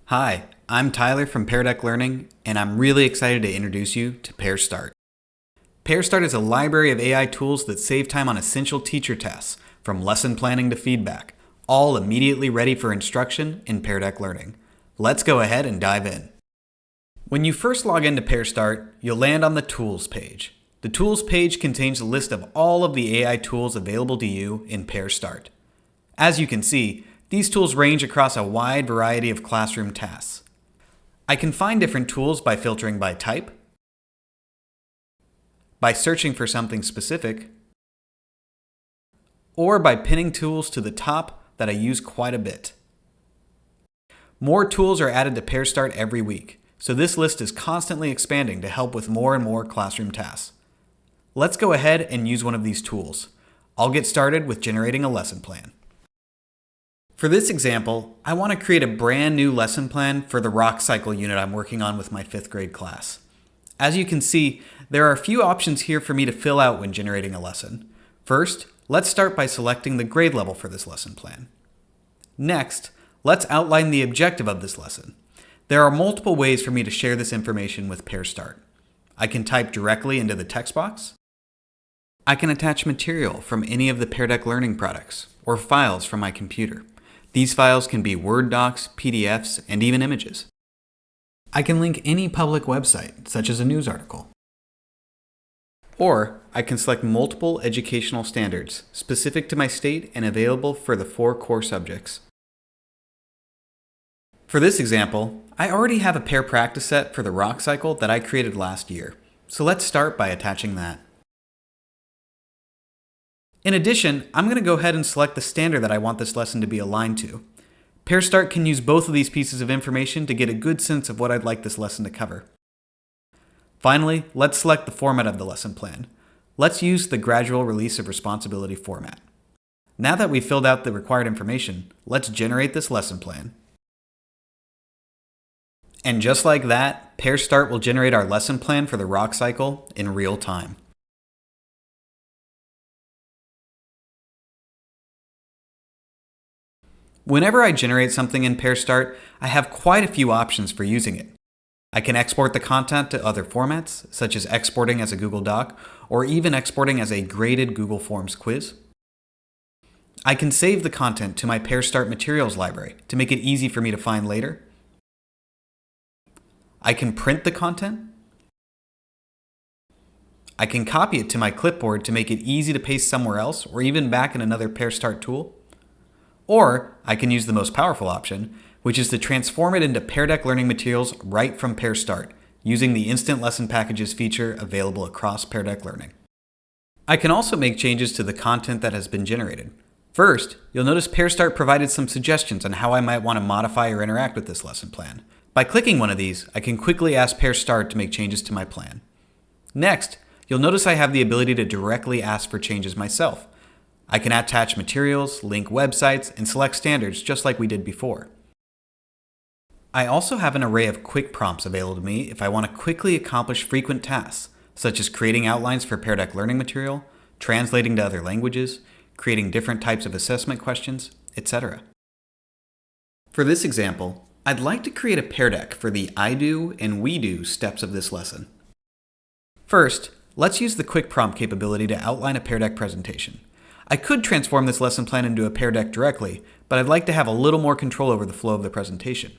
Hi, I'm Tyler from Pear Deck Learning, and I'm really excited to introduce you to Pear Start. Pear Start is a library of AI tools that save time on essential teacher tasks, from lesson planning to feedback, all immediately ready for instruction in Pear Deck Learning. Let's go ahead and dive in. When you first log into Pear Start, you'll land on the Tools page. The Tools page contains a list of all of the AI tools available to you in Pear Start. As you can see, these tools range across a wide variety of classroom tasks. I can find different tools by filtering by type, by searching for something specific, or by pinning tools to the top that I use quite a bit. More tools are added to Pear Start every week, so this list is constantly expanding to help with more and more classroom tasks. Let's go ahead and use one of these tools. I'll get started with generating a lesson plan. For this example, I want to create a brand new lesson plan for the rock cycle unit I'm working on with my 5th grade class. As you can see, there are a few options here for me to fill out when generating a lesson. First, let's start by selecting the grade level for this lesson plan. Next, let's outline the objective of this lesson. There are multiple ways for me to share this information with Pear Start. I can type directly into the text box. I can attach material from any of the Pear Deck Learning products or files from my computer. These files can be Word docs, PDFs, and even images. I can link any public website, such as a news article. Or I can select multiple educational standards specific to my state and available for the 4 core subjects. For this example, I already have a Pear Practice set for the rock cycle that I created last year, so let's start by attaching that. In addition, I'm going to go ahead and select the standard that I want this lesson to be aligned to. Pear Start can use both of these pieces of information to get a good sense of what I'd like this lesson to cover. Finally, let's select the format of the lesson plan. Let's use the gradual release of responsibility format. Now that we've filled out the required information, let's generate this lesson plan. And just like that, Pear Start will generate our lesson plan for the rock cycle in real time. Whenever I generate something in Pear Start, I have quite a few options for using it. I can export the content to other formats, such as exporting as a Google Doc, or even exporting as a graded Google Forms quiz. I can save the content to my Pear Start materials library to make it easy for me to find later. I can print the content. I can copy it to my clipboard to make it easy to paste somewhere else or even back in another Pear Start tool. Or I can use the most powerful option, which is to transform it into Pear Deck Learning materials right from Pear Start, using the Instant Lesson Packages feature available across Pear Deck Learning. I can also make changes to the content that has been generated. First, you'll notice Pear Start provided some suggestions on how I might want to modify or interact with this lesson plan. By clicking one of these, I can quickly ask Pear Start to make changes to my plan. Next, you'll notice I have the ability to directly ask for changes myself. I can attach materials, link websites, and select standards just like we did before. I also have an array of quick prompts available to me if I want to quickly accomplish frequent tasks, such as creating outlines for Pear Deck Learning material, translating to other languages, creating different types of assessment questions, etc. For this example, I'd like to create a Pear Deck for the I do and we do steps of this lesson. First, let's use the quick prompt capability to outline a Pear Deck presentation. I could transform this lesson plan into a Pear Deck directly, but I'd like to have a little more control over the flow of the presentation.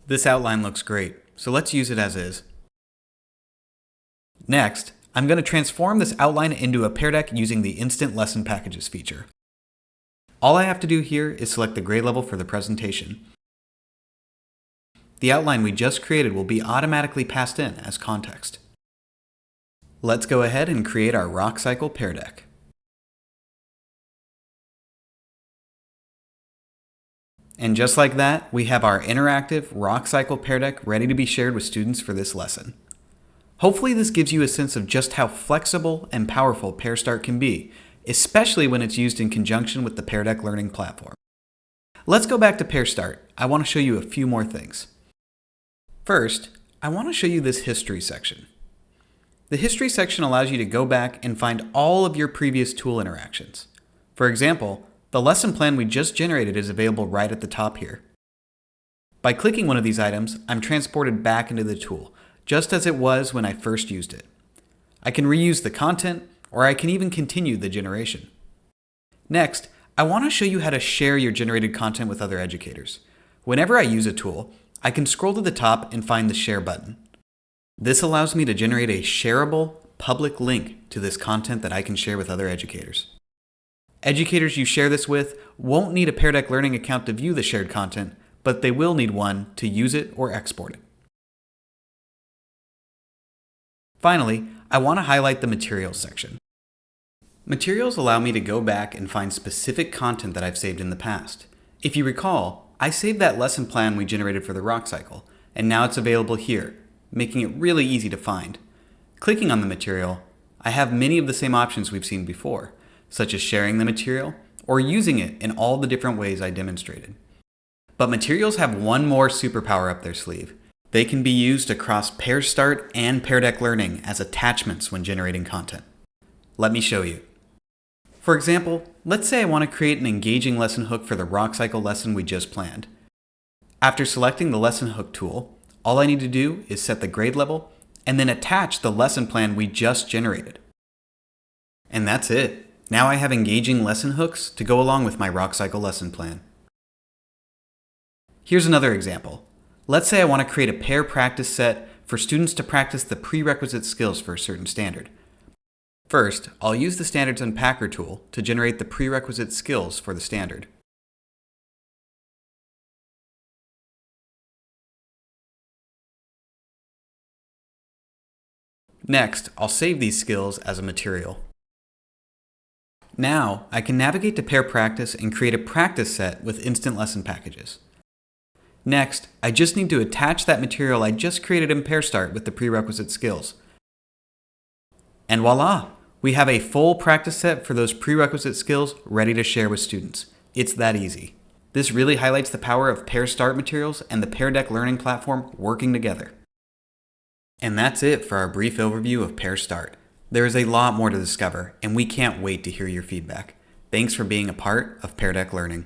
This outline looks great, so let's use it as is. Next, I'm going to transform this outline into a Pear Deck using the Instant Lesson Packages feature. All I have to do here is select the grade level for the presentation. The outline we just created will be automatically passed in as context. Let's go ahead and create our rock cycle Pear Deck. And just like that, we have our interactive rock cycle Pear Deck ready to be shared with students for this lesson. Hopefully this gives you a sense of just how flexible and powerful Pear Start can be, especially when it's used in conjunction with the Pear Deck Learning platform. Let's go back to Pear Start. I want to show you a few more things. First, I want to show you this history section. The history section allows you to go back and find all of your previous tool interactions. For example, the The lesson plan we just generated is available right at the top here. By clicking one of these items, I'm transported back into the tool, just as it was when I first used it. I can reuse the content, or I can even continue the generation. Next, I want to show you how to share your generated content with other educators. Whenever I use a tool, I can scroll to the top and find the Share button. This allows me to generate a shareable, public link to this content that I can share with other educators. Educators you share this with won't need a Pear Deck Learning account to view the shared content, but they will need one to use it or export it. Finally, I want to highlight the Materials section. Materials allow me to go back and find specific content that I've saved in the past. If you recall, I saved that lesson plan we generated for the rock cycle, and now it's available here, making it really easy to find. Clicking on the material, I have many of the same options we've seen before, such as sharing the material or using it in all the different ways I demonstrated. But materials have one more superpower up their sleeve. They can be used across Pear Start and Pear Deck Learning as attachments when generating content. Let me show you. For example, let's say I want to create an engaging lesson hook for the rock cycle lesson we just planned. After selecting the lesson hook tool, all I need to do is set the grade level and then attach the lesson plan we just generated. And that's it. Now I have engaging lesson hooks to go along with my rock cycle lesson plan. Here's another example. Let's say I want to create a Pear Practice set for students to practice the prerequisite skills for a certain standard. First, I'll use the Standards Unpacker tool to generate the prerequisite skills for the standard. Next, I'll save these skills as a material. Now, I can navigate to Pear Practice and create a practice set with instant lesson packages. Next, I just need to attach that material I just created in Pear Start with the prerequisite skills. And voila! We have a full practice set for those prerequisite skills ready to share with students. It's that easy. This really highlights the power of Pear Start materials and the Pear Deck Learning platform working together. And that's it for our brief overview of Pear Start. There is a lot more to discover, and we can't wait to hear your feedback. Thanks for being a part of Pear Deck Learning.